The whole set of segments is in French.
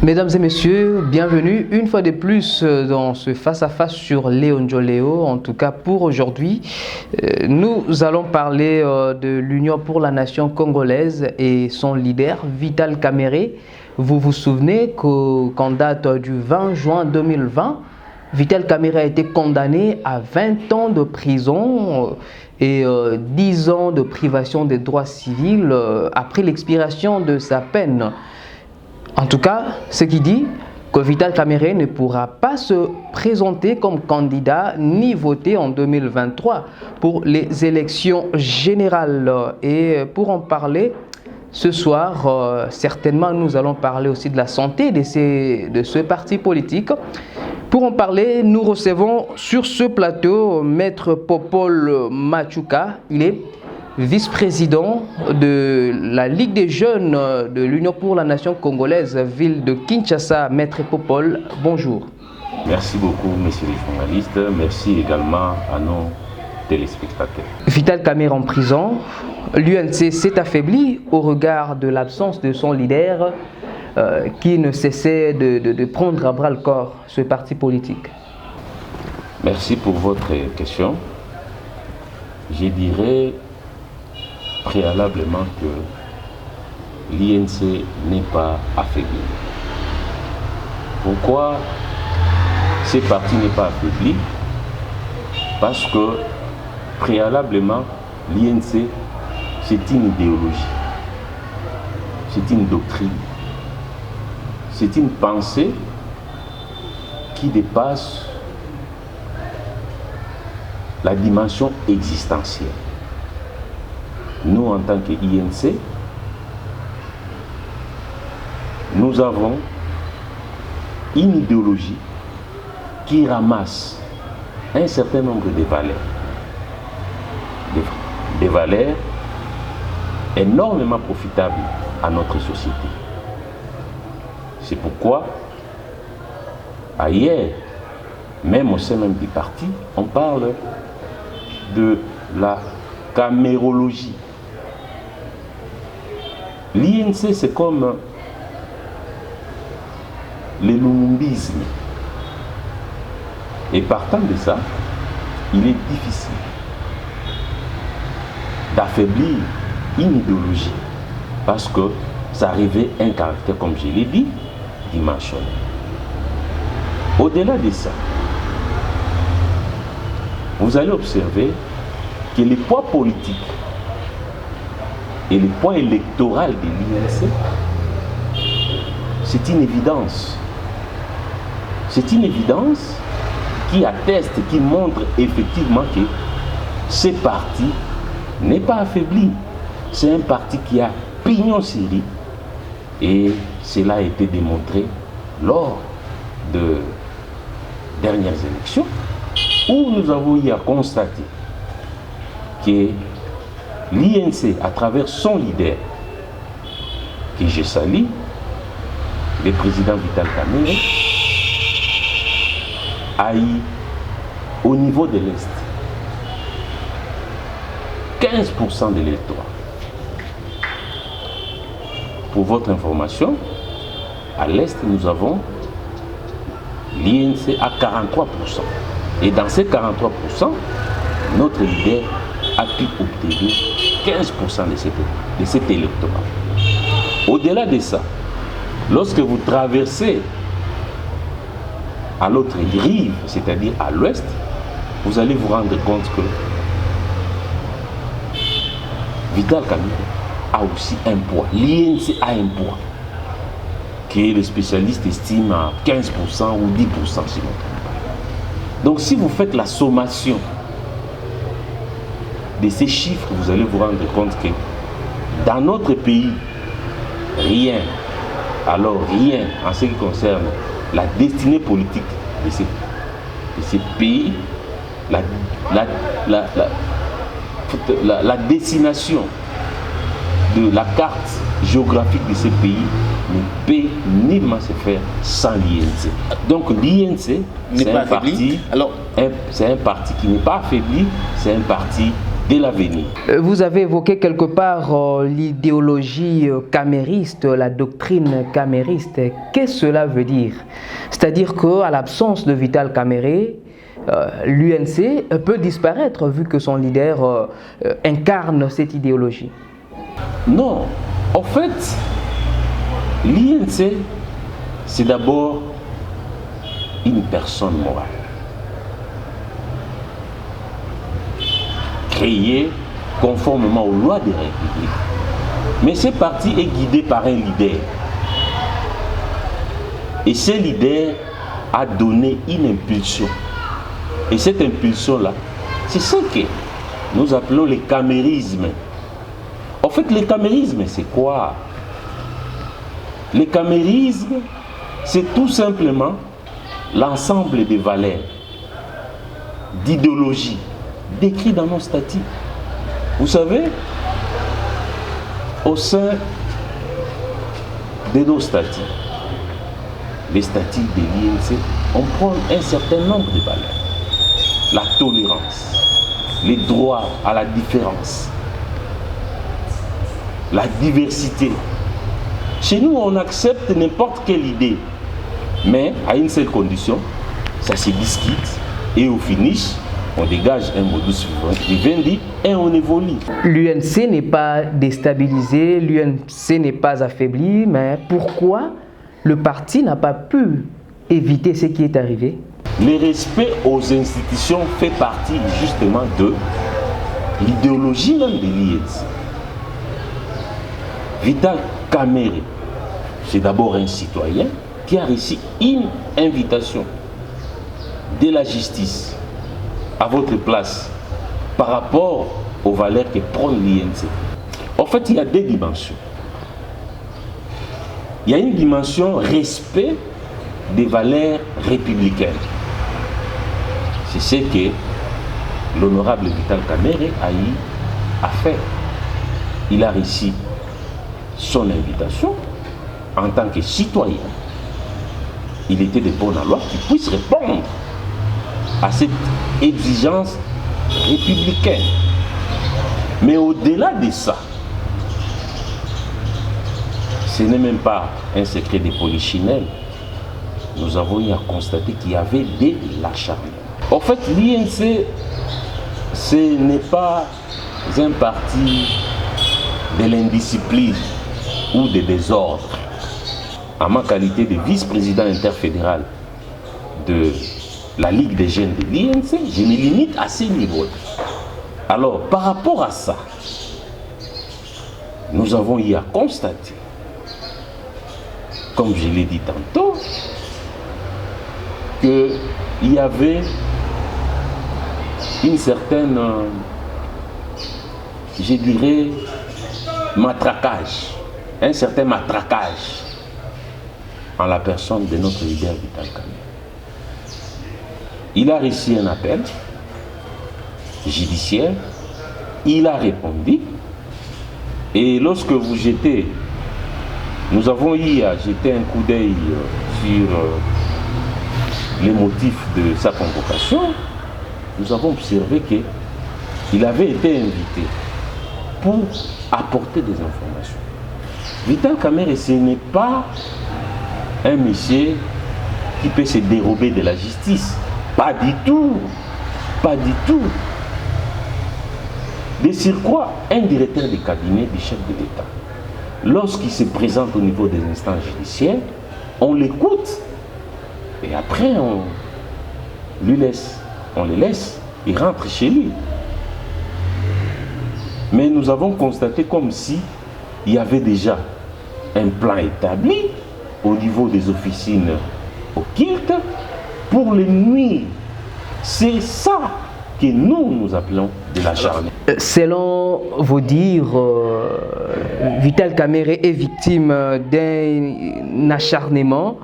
Mesdames et messieurs, bienvenue une fois de plus dans ce face-à-face sur Léo Njoleo. En tout cas pour aujourd'hui, nous allons parler de l'Union pour la nation congolaise et son leader Vital Kamerhe. Vous vous souvenez qu'en date du 20 juin 2020, Vital Kamerhe a été condamné à 20 ans de prison et 10 ans de privation des droits civils après l'expiration de sa peine. En tout cas, ce qui dit que Vital Kamerhe ne pourra pas se présenter comme candidat ni voter en 2023 pour les élections générales. Et pour en parler, ce soir, certainement, nous allons parler aussi de la santé de ce parti politique. Pour en parler, nous recevons sur ce plateau Maître Popol Machuka. Il est vice-président de la Ligue des jeunes de l'Union pour la nation congolaise, ville de Kinshasa. Maître Popol, bonjour. Merci beaucoup, messieurs les journalistes. Merci également à nos téléspectateurs. Vital Kamerhe en prison. L'UNC s'est affaibli au regard de l'absence de son leader qui ne cessait de prendre à bras le corps ce parti politique. Merci pour votre question. Je dirais préalablement que l'INC n'est pas affaibli. Pourquoi ce parti n'est pas affaibli? Parce que préalablement, l'INC, c'est une idéologie, c'est une doctrine, c'est une pensée qui dépasse la dimension existentielle. Nous, en tant qu'INC, nous avons une idéologie qui ramasse un certain nombre de valeurs. Des valeurs énormément profitables à notre société. C'est pourquoi, ailleurs, même au sein même du parti, on parle de la camérologie. L'INC, c'est comme le lumumbisme. Et partant de ça, il est difficile d'affaiblir une idéologie parce que ça revêt un caractère, comme je l'ai dit, dimensionnel. Au-delà de ça, vous allez observer que les poids politiques et le poids électoral de l'INC, c'est une évidence. C'est une évidence qui atteste, qui montre effectivement que ce parti n'est pas affaibli. C'est un parti qui a pignon sur rue et cela a été démontré lors de dernières élections où nous avons eu à constater que l'INC, à travers son leader, que je salue, le président Vital Kamerhe, a eu au niveau de l'Est 15% de l'électorat. Pour votre information, à l'Est, nous avons l'INC à 43%. Et dans ces 43%, notre leader a pu obtenir 15% de cet électorat. Au-delà de ça, lorsque vous traversez à l'autre rive, c'est-à-dire à l'ouest, vous allez vous rendre compte que Vital Kamerhe a aussi un poids. L'INC a un poids que les spécialistes estiment à 15% ou 10% si on ne trompe pas. Donc si vous faites la sommation de ces chiffres, vous allez vous rendre compte que dans notre pays, rien, alors rien en ce qui concerne la destinée politique de ces pays, la destination de la carte géographique de ces pays ne peut nullement se faire sans l'INC. Donc l'INC, c'est un parti qui n'est pas affaibli, c'est un parti de l'avenir. Vous avez évoqué quelque part l'idéologie camériste, la doctrine camériste. Qu'est-ce que cela veut dire? C'est-à-dire qu'à l'absence de Vital Kamerhe, l'UNC peut disparaître vu que son leader incarne cette idéologie. Non, en fait, l'INC, c'est d'abord une personne morale, créée conformément aux lois des républiques. Mais ce parti est guidé par un leader. Et ce leader a donné une impulsion. Et cette impulsion-là, c'est ce que nous appelons le camérisme. En fait, le camérisme, c'est quoi? Le camérisme, c'est tout simplement l'ensemble des valeurs, d'idéologies décrites dans nos statuts. Vous savez, au sein de nos statuts, les statuts de l'INC, on prend un certain nombre de valeurs. La tolérance, les droits à la différence, la diversité. Chez nous, on accepte n'importe quelle idée, mais à une seule condition, ça se discute et au finish, on dégage un modus vivendi et on évolue. L'UNC n'est pas déstabilisé, l'UNC n'est pas affaibli, mais pourquoi le parti n'a pas pu éviter ce qui est arrivé? Le respect aux institutions fait partie justement de l'idéologie même de l'INC. Vital Kamerhe, c'est d'abord un citoyen qui a reçu une invitation de la justice à votre place par rapport aux valeurs que prône l'INC. En fait, il y a deux dimensions. Il y a une dimension respect des valeurs républicaines. C'est ce que l'honorable Vital Kamerhe a fait. Il a reçu son invitation en tant que citoyen. Il était de bonne loi qu'il puisse répondre à cette exigence républicaine. Mais au-delà de ça, ce n'est même pas un secret de polichinelle. Nous avons eu à constater qu'il y avait de l'acharnement. En fait, l'INC, ce n'est pas un parti de l'indiscipline ou de désordre. En ma qualité de vice-président interfédéral de la Ligue des jeunes de l'INC, je me limite à ces niveaux. Alors, par rapport à ça, nous avons eu à constater, comme je l'ai dit tantôt, qu'il y avait une certaine, je dirais, matraquage, un certain matraquage en la personne de notre leader Vital Kamerhe. Il a reçu un appel judiciaire, il a répondu, et lorsque vous jetez, nous avons eu à jeter un coup d'œil sur les motifs de sa convocation, nous avons observé qu'il avait été invité pour apporter des informations. Vital Kamerhe, ce n'est pas un monsieur qui peut se dérober de la justice. Pas du tout. Pas du tout. De surcroît, un directeur de cabinet du chef de l'État, lorsqu'il se présente au niveau des instances judiciaires, on l'écoute et après on le laisse, il rentre chez lui. Mais nous avons constaté comme si il y avait déjà un plan établi au niveau des officines occultes pour les nuire. C'est ça que nous appelons de l'acharnement. Selon vos dires, Vital Kamerhe est victime d'un acharnement.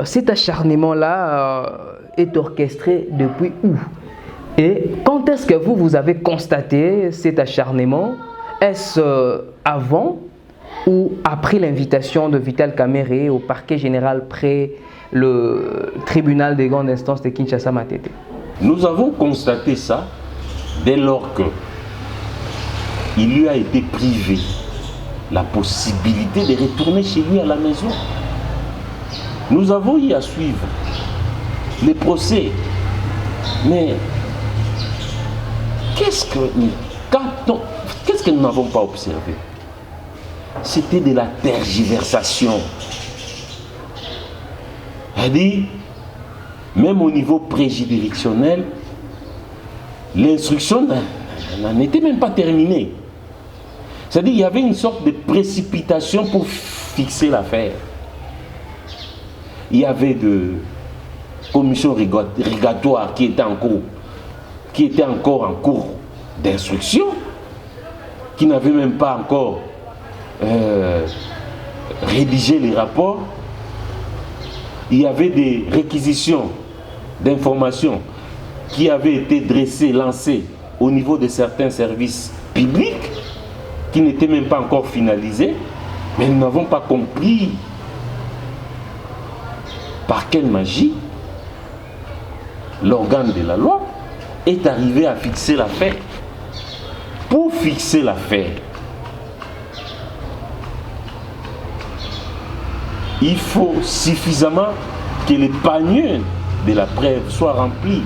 Cet acharnement-là est orchestré depuis où? Et quand est-ce que vous avez constaté cet acharnement? Est-ce avant ou après l'invitation de Vital Kamerhe au parquet général près le tribunal de grande instance de Kinshasa Matete? Nous avons constaté ça dès lors que il lui a été privé la possibilité de retourner chez lui à la maison. Nous avons eu à suivre les procès. Mais qu'est-ce que nous n'avons pas observé? C'était de la tergiversation. C'est-à-dire, même au niveau préjuridictionnel, l'instruction n'en était même pas terminée. C'est-à-dire qu'il y avait une sorte de précipitation pour fixer l'affaire. Il y avait de commission régatoire qui était encore en cours d'instruction, qui n'avait même pas encore rédigé les rapports. Il y avait des réquisitions d'informations qui avaient été lancées au niveau de certains services publics, qui n'étaient même pas encore finalisés, mais nous n'avons pas compris par quelle magie l'organe de la loi est arrivé à fixer l'affaire. Pour fixer l'affaire, il faut suffisamment que les paniers de la preuve soient remplis.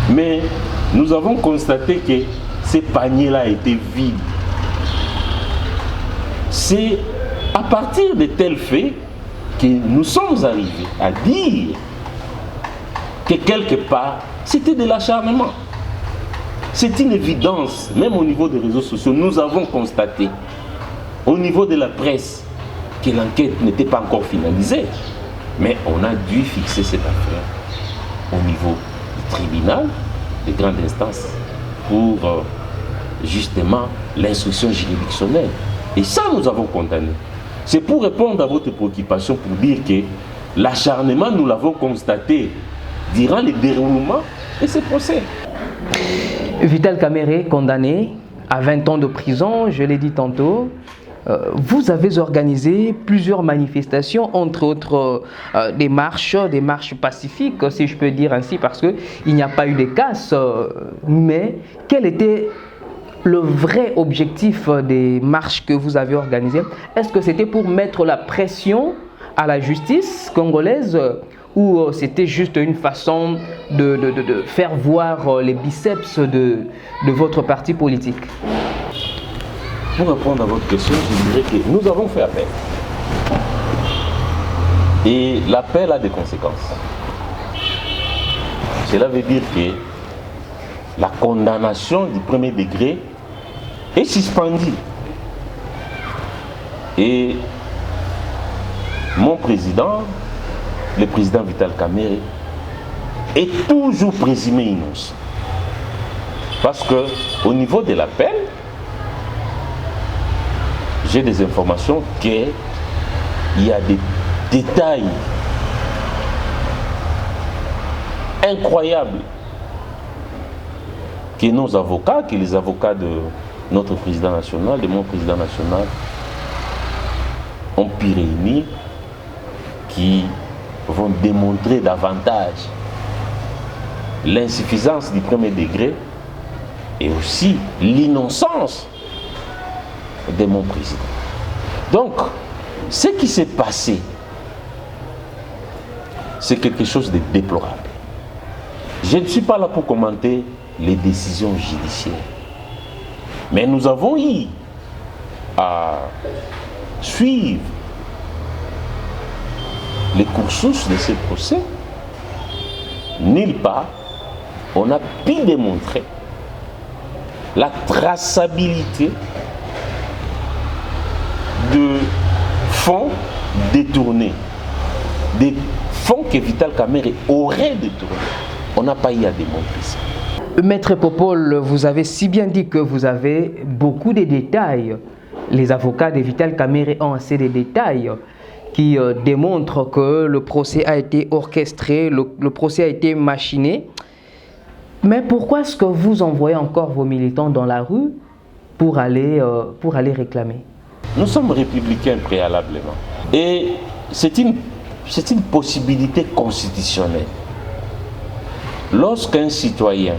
Mais nous avons constaté que ces paniers-là étaient vides. C'est à partir de tels faits que nous sommes arrivés à dire que quelque part, c'était de l'acharnement. C'est une évidence, même au niveau des réseaux sociaux, nous avons constaté, au niveau de la presse, que l'enquête n'était pas encore finalisée. Mais on a dû fixer cette affaire au niveau du tribunal de grande instance pour justement l'instruction juridictionnelle. Et ça, nous avons condamné. C'est pour répondre à votre préoccupation, pour dire que l'acharnement, nous l'avons constaté durant le déroulement de ce procès. Vital Kamerhe, condamné à 20 ans de prison, je l'ai dit tantôt. Vous avez organisé plusieurs manifestations, entre autres des marches pacifiques, si je peux dire ainsi, parce qu'il n'y a pas eu de casse. Mais quel était le vrai objectif des marches que vous avez organisées? Est-ce que c'était pour mettre la pression à la justice congolaise ou c'était juste une façon de faire voir les biceps de votre parti politique? Pour répondre à votre question, je dirais que nous avons fait appel. Et l'appel a des conséquences. Cela veut dire que la condamnation du premier degré est suspendue. Et mon président, le président Vital Kamerhe, est toujours présumé innocent. Parce qu'au niveau de l'appel, j'ai des informations qu'il y a des détails incroyables que nos avocats, que les avocats de notre président national, de mon président national, ont pu réunir, qui vont démontrer davantage l'insuffisance du premier degré et aussi l'innocence de mon président. Donc, ce qui s'est passé, c'est quelque chose de déplorable. Je ne suis pas là pour commenter les décisions judiciaires. Mais nous avons eu à suivre les cursus de ce procès. Nulle part, on a pu démontrer la traçabilité de fonds détournés, des fonds que Vital Kamerhe aurait détournés. On n'a pas eu à démontrer ça. Maître Popol, vous avez si bien dit que vous avez beaucoup de détails. Les avocats de Vital Kamerhe ont assez de détails qui démontrent que le procès a été orchestré, le procès a été machiné. Mais pourquoi est-ce que vous envoyez encore vos militants dans la rue pour aller réclamer? Nous sommes républicains préalablement. Et c'est une possibilité constitutionnelle. Lorsqu'un citoyen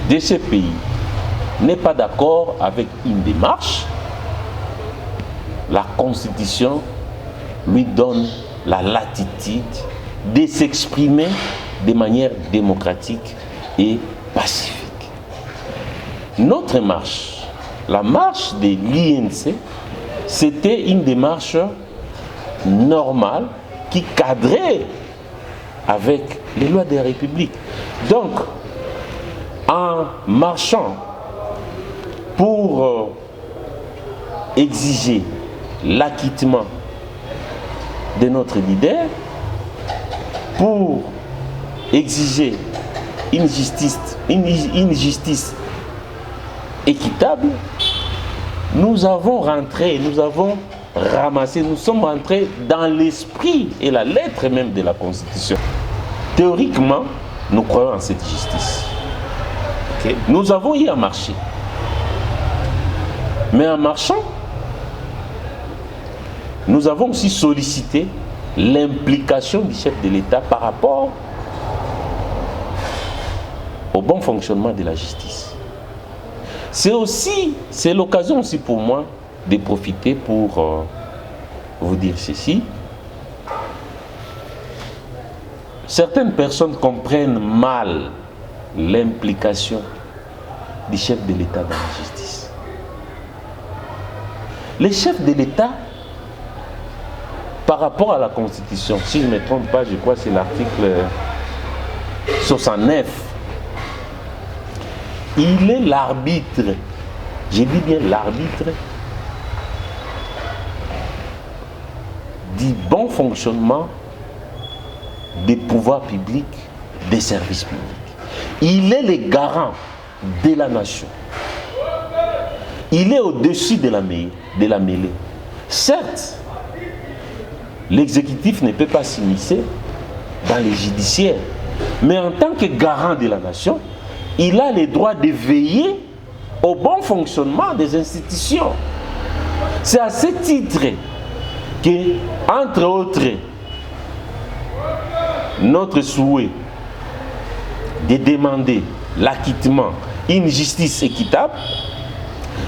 de ce pays n'est pas d'accord avec une démarche, la Constitution lui donne la latitude de s'exprimer de manière démocratique et pacifique. Notre marche, la marche de l'INC, c'était une démarche normale qui cadrait avec les lois de la République. Donc, en marchant pour exiger l'acquittement de notre leader, pour exiger une justice équitable, nous avons rentré, nous avons ramassé, nous sommes rentrés dans l'esprit et la lettre même de la Constitution. Théoriquement, nous croyons en cette justice. Okay. Nous avons eu à marcher. Mais en marchant, nous avons aussi sollicité l'implication du chef de l'État par rapport au bon fonctionnement de la justice. C'est l'occasion aussi pour moi de profiter pour vous dire ceci. Certaines personnes comprennent mal l'implication du chef de l'État dans la justice. Les chefs de l'État, par rapport à la Constitution, si je ne me trompe pas, je crois que c'est l'article 69, il est l'arbitre, je dis bien l'arbitre, du bon fonctionnement des pouvoirs publics, des services publics. Il est le garant de la nation. Il est au-dessus de la mêlée. Certes, l'exécutif ne peut pas s'immiscer dans les judiciaires, mais en tant que garant de la nation, il a le droit de veiller au bon fonctionnement des institutions. C'est à ce titre que, entre autres, notre souhait de demander l'acquittement, une justice équitable,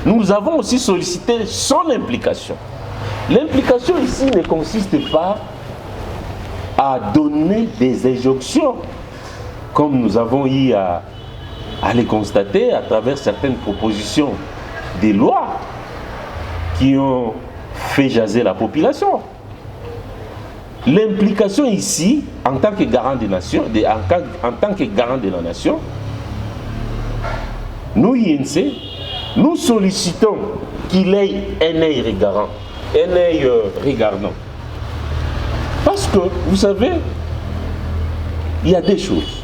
nous avons aussi sollicité son implication. L'implication ici ne consiste pas à donner des injonctions, comme nous avons eu à les constater à travers certaines propositions des lois qui ont fait jaser la population. L'implication ici, en tant que garant de nation, en tant que garant de la nation, nous, INC, nous sollicitons qu'il ait un œil regardant. Parce que, vous savez, il y a des choses.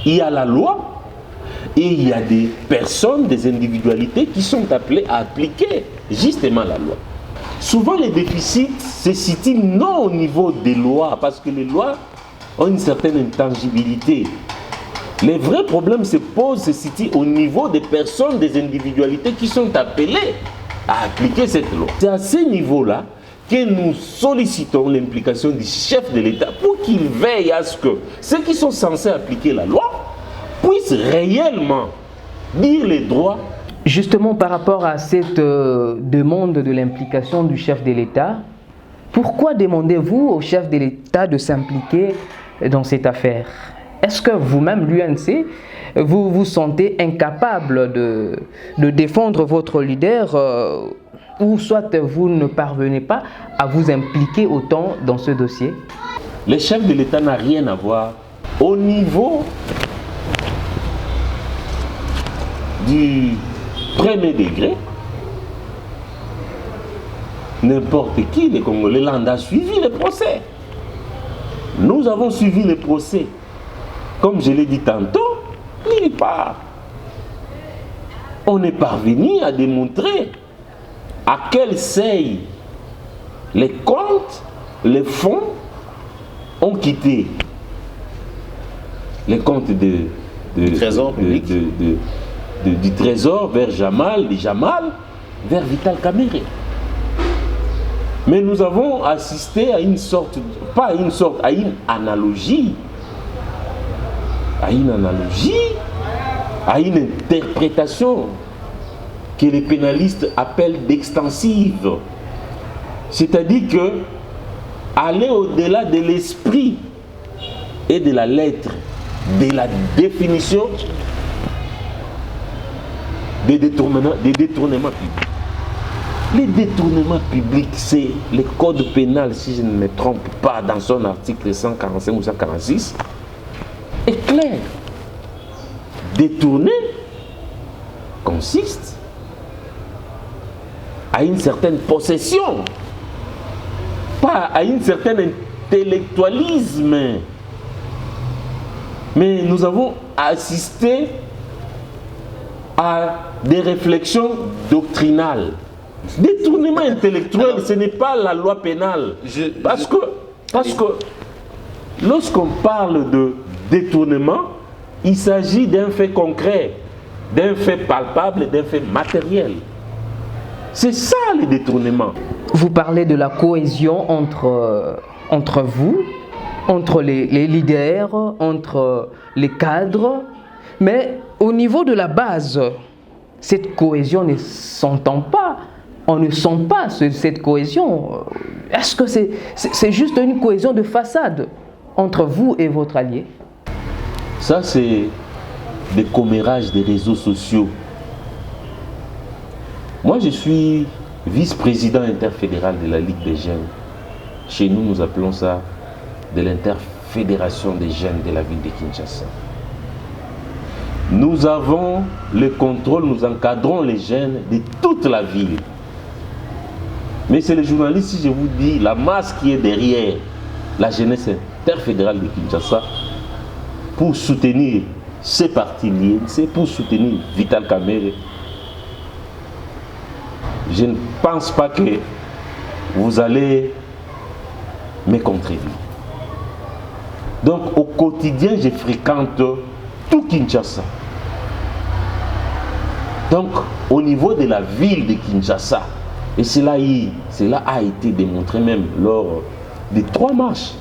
Il y a la loi et il y a des personnes, des individualités qui sont appelées à appliquer justement la loi. Souvent les déficits se situent non au niveau des lois, parce que les lois ont une certaine intangibilité. Les vrais problèmes se situent au niveau des personnes, des individualités qui sont appelées à appliquer cette loi. C'est à ce niveau-là que nous sollicitons l'implication du chef de l'État pour qu'il veille à ce que ceux qui sont censés appliquer la loi puissent réellement dire les droits. Justement, par rapport à cette demande de l'implication du chef de l'État, pourquoi demandez-vous au chef de l'État de s'impliquer dans cette affaire? Est-ce que vous-même, l'UNC, vous vous sentez incapable de défendre votre leader ou soit vous ne parvenez pas à vous impliquer autant dans ce dossier? Le chef de l'État n'a rien à voir au niveau du premier degré. N'importe qui, les Congolais, l'on a suivi le procès. Nous avons suivi le procès. Comme je l'ai dit tantôt, nulle part. On est parvenu à démontrer à quel seuil les comptes, les fonds ont quitté les comptes du Trésor public, du Trésor vers Jamal, de Jamal vers Vital Kamerhe. Mais nous avons assisté à une sorte, à une analogie à une interprétation que les pénalistes appellent d'extensive. C'est-à-dire que aller au-delà de l'esprit et de la lettre, de la définition des détournements publics. Les détournements publics, c'est le code pénal, si je ne me trompe pas, dans son article 145 ou 146, est clair. Détourner consiste à une certaine possession, pas à un certain intellectualisme. Mais nous avons assisté à des réflexions doctrinales. Détournement intellectuel, ce n'est pas la loi pénale. Parce que lorsqu'on parle de détournement, il s'agit d'un fait concret, d'un fait palpable, d'un fait matériel. C'est ça le détournement. Vous parlez de la cohésion entre vous, entre les leaders, entre les cadres, mais au niveau de la base, cette cohésion ne s'entend pas. On ne sent pas cette cohésion. Est-ce que c'est juste une cohésion de façade entre vous et votre allié? Ça, c'est des commérages des réseaux sociaux. Moi, je suis vice-président interfédéral de la Ligue des jeunes. Chez nous, nous appelons ça de l'interfédération des jeunes de la ville de Kinshasa. Nous avons le contrôle, nous encadrons les jeunes de toute la ville. Mais c'est les journalistes, si je vous dis, la masse qui est derrière la jeunesse interfédérale de Kinshasa pour soutenir ces partis liés, c'est pour soutenir Vital Kamerhe. Je ne pense pas que vous allez me contredire. Donc au quotidien, je fréquente tout Kinshasa. Donc au niveau de la ville de Kinshasa, et cela a été démontré même lors des 3 marches.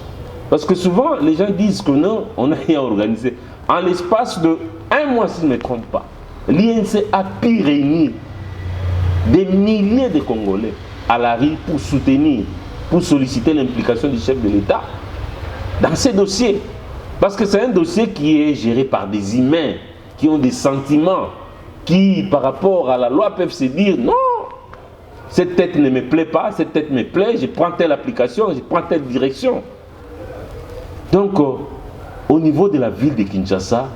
Parce que souvent, les gens disent que non, on n'a rien organisé. En l'espace de 1 mois, si je ne me trompe pas, l'INC a pu réunir des milliers de Congolais à la rue pour soutenir, pour solliciter l'implication du chef de l'État dans ces dossiers. Parce que c'est un dossier qui est géré par des humains, qui ont des sentiments, qui, par rapport à la loi, peuvent se dire non, cette tête ne me plaît pas, cette tête me plaît, je prends telle application, je prends telle direction. Donc, au niveau de la ville de Kinshasa,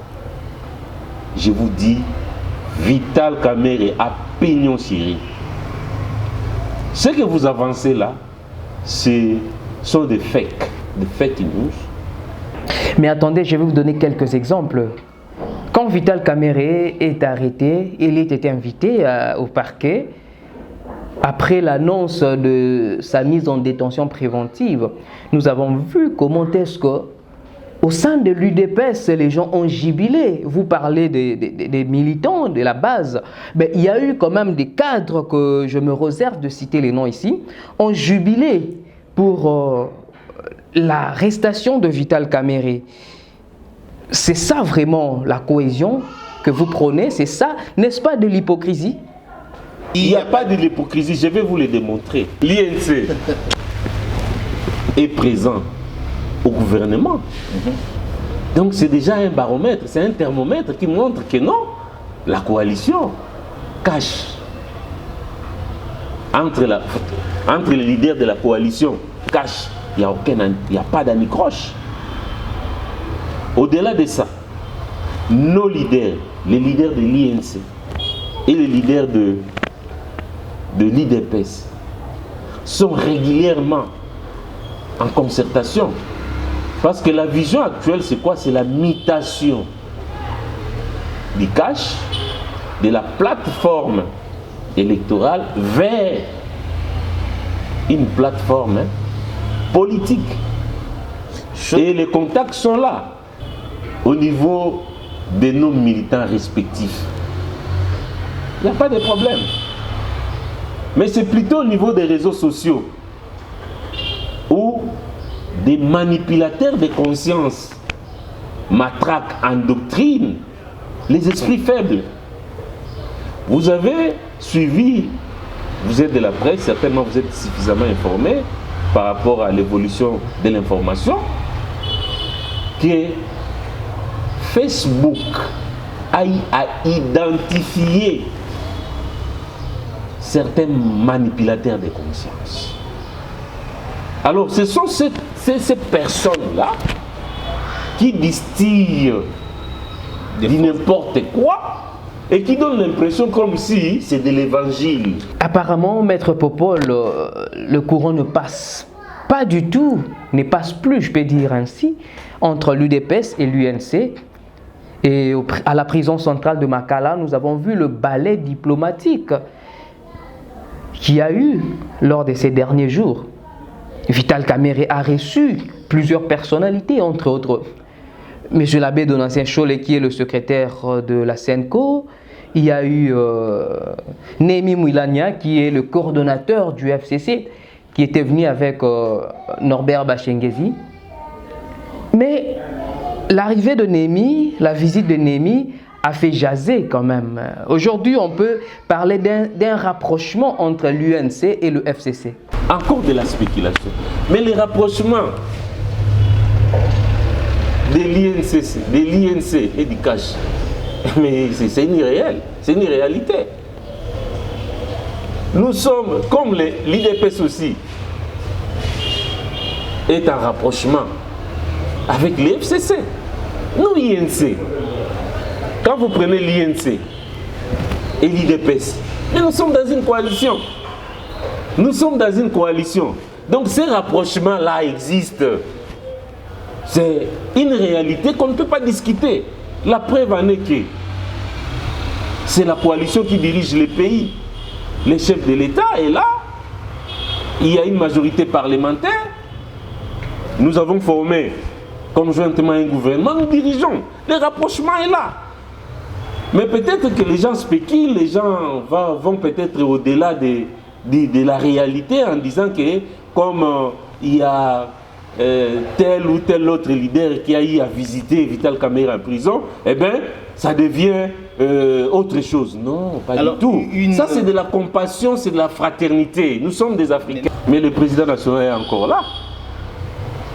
je vous dis, Vital Kamerhe a pignon sur. Ce que vous avancez là, sont des fake news. Mais attendez, je vais vous donner quelques exemples. Quand Vital Kamerhe est arrêté, il était invité au parquet. Après l'annonce de sa mise en détention préventive, nous avons vu comment est-ce que au sein de l'UDPS, les gens ont jubilé. Vous parlez des militants de la base. Mais il y a eu quand même des cadres que je me réserve de citer les noms ici, ont jubilé pour l'arrestation de Vital Kamerhe. C'est ça vraiment la cohésion que vous prônez, c'est ça, n'est-ce pas de l'hypocrisie? Il n'y a pas de l'hypocrisie, je vais vous le démontrer. L'INC est présent au gouvernement. Donc c'est déjà un baromètre, c'est un thermomètre qui montre que non, la coalition cache. Entre les leaders de la coalition cache, il n'y a pas d'anicroche. Au-delà de ça, nos leaders, les leaders de l'INC et les leaders de l'IDPS sont régulièrement en concertation. Parce que la vision actuelle, c'est quoi? C'est la mutation du cash, de la plateforme électorale vers une plateforme politique. Et les contacts sont là, au niveau de nos militants respectifs. Il n'y a pas de problème. Mais c'est plutôt au niveau des réseaux sociaux où des manipulateurs de conscience matraquent en doctrine les esprits faibles. Vous avez suivi, vous êtes de la presse, certainement vous êtes suffisamment informé par rapport à l'évolution de l'information, que Facebook a identifié certains manipulateurs de conscience. Alors, ce sont ces personnes-là qui distillent n'importe quoi et qui donnent l'impression comme si c'est de l'évangile. Apparemment, Maître Popol, le courant ne passe pas du tout, ne passe plus, je peux dire ainsi, entre l'UDPS et l'UNC. Et à la prison centrale de Makala, nous avons vu le ballet diplomatique qu'il y a eu lors de ces derniers jours. Vital Kamerhe a reçu plusieurs personnalités, entre autres M. l'abbé Donatien Cholet, qui est le secrétaire de la SENCO. Il y a eu Némi Mouilania, qui est le coordonnateur du FCC, qui était venu avec Norbert Bachengezi. Mais l'arrivée de Némi, la visite de Némi, a fait jaser quand même. Aujourd'hui, on peut parler d'un rapprochement entre l'UNC et le FCC. Encore de la spéculation. Mais les rapprochements de l'INC et du cash, mais c'est irréel, c'est une réalité. Nous sommes, comme l'IDPS aussi, est en rapprochement avec les FCC. Nous, l'INC, quand vous prenez l'INC et l'IDPS, nous sommes dans une coalition. Nous sommes dans une coalition. Donc ces rapprochements-là existent. C'est une réalité qu'on ne peut pas discuter. La preuve en est que c'est la coalition qui dirige le pays. Le chef de l'État est là. Il y a une majorité parlementaire. Nous avons formé conjointement un gouvernement. Nous dirigeons. Le rapprochement est là. Mais peut-être que les gens spéculent, les gens vont peut-être au-delà de la réalité en disant que comme il y a tel ou tel autre leader qui a eu à visiter Vital Kamerhe en prison, eh bien, ça devient autre chose. Non, pas du tout. Ça, c'est de la compassion, c'est de la fraternité. Nous sommes des Africains. Mais le président national est encore là.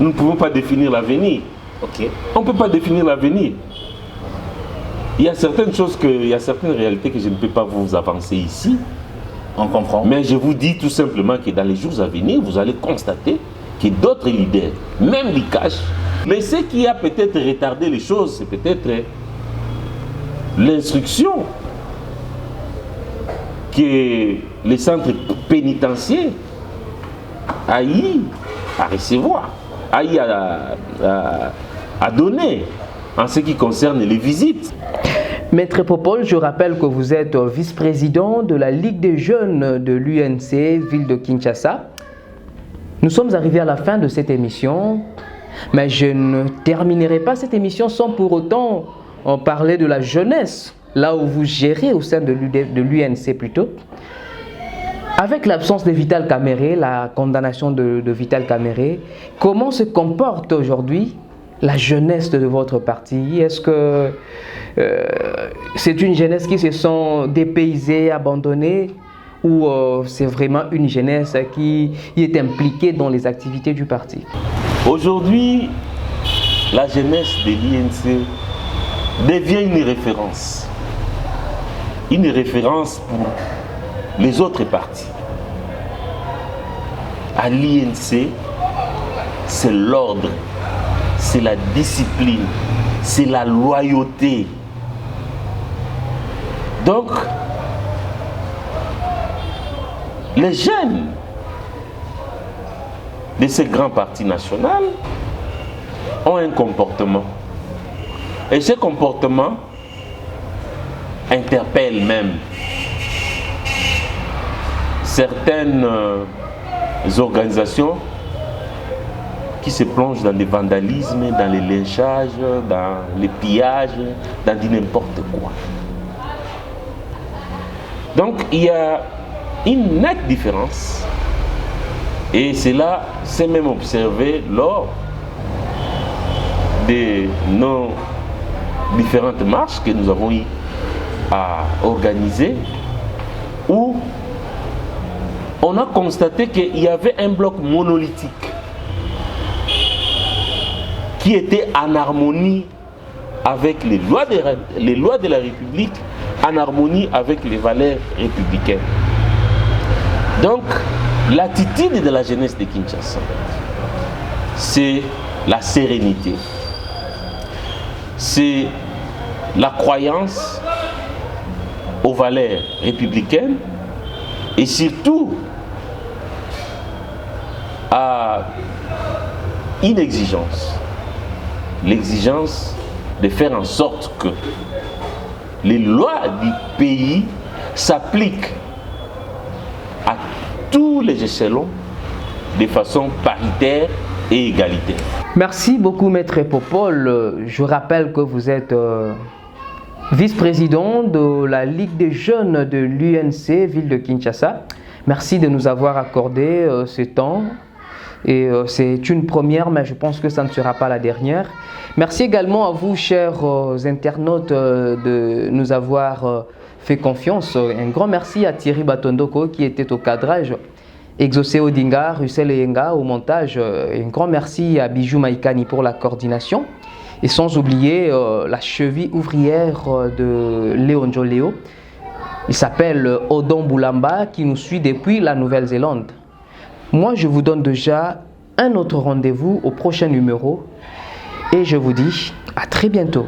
Nous ne pouvons pas définir l'avenir. Okay. On ne peut pas définir l'avenir. Il y a certaines choses, il y a certaines réalités que je ne peux pas vous avancer ici. On comprend. Mais je vous dis tout simplement que dans les jours à venir, vous allez constater que d'autres leaders, même du cash, mais ce qui a peut-être retardé les choses, c'est peut-être l'instruction que les centres pénitentiaires a eu à recevoir, a eu à donner en ce qui concerne les visites. Maître Popol, je rappelle que vous êtes vice-président de la Ligue des jeunes de l'UNC, ville de Kinshasa. Nous sommes arrivés à la fin de cette émission, mais je ne terminerai pas cette émission sans pour autant en parler de la jeunesse, là où vous gérez au sein de l'UNC plutôt. Avec l'absence de Vital Kamerhe, la condamnation de Vital Kamerhe, comment se comporte aujourd'hui la jeunesse de votre parti? Est-ce que c'est une jeunesse qui se sent dépaysée, abandonnée, ou c'est vraiment une jeunesse qui est impliquée dans les activités du parti? Aujourd'hui, la jeunesse de l'INC devient une référence. Une référence pour les autres partis. À l'INC, c'est l'ordre, c'est la discipline, c'est la loyauté. Donc, les jeunes de ces grands partis nationaux ont un comportement. Et ce comportement interpelle même certaines organisations qui se plongent dans le vandalisme, dans les lynchages, dans les pillages, dans n'importe quoi. Donc il y a une nette différence, et cela s'est même observé lors de nos différentes marches que nous avons eu à organiser, où on a constaté qu'il y avait un bloc monolithique qui était en harmonie avec les lois de la République, en harmonie avec les valeurs républicaines. Donc, l'attitude de la jeunesse de Kinshasa, c'est la sérénité, c'est la croyance aux valeurs républicaines et surtout à une exigence, l'exigence de faire en sorte que les lois du pays s'appliquent à tous les échelons de façon paritaire et égalitaire. Merci beaucoup, Maître Popol. Je rappelle que vous êtes vice-président de la Ligue des jeunes de l'UNC, ville de Kinshasa. Merci de nous avoir accordé ce temps. Et c'est une première, mais je pense que ça ne sera pas la dernière. Merci également à vous, chers internautes, de nous avoir fait confiance. Un grand merci à Thierry Batondoko qui était au cadrage, Exaucé Odinga, Russell Yenga au montage. Un grand merci à Bijou Maïkani pour la coordination. Et sans oublier la cheville ouvrière de Léon Léo. Il s'appelle Odon Boulamba qui nous suit depuis la Nouvelle-Zélande. Moi, je vous donne déjà un autre rendez-vous au prochain numéro et je vous dis à très bientôt.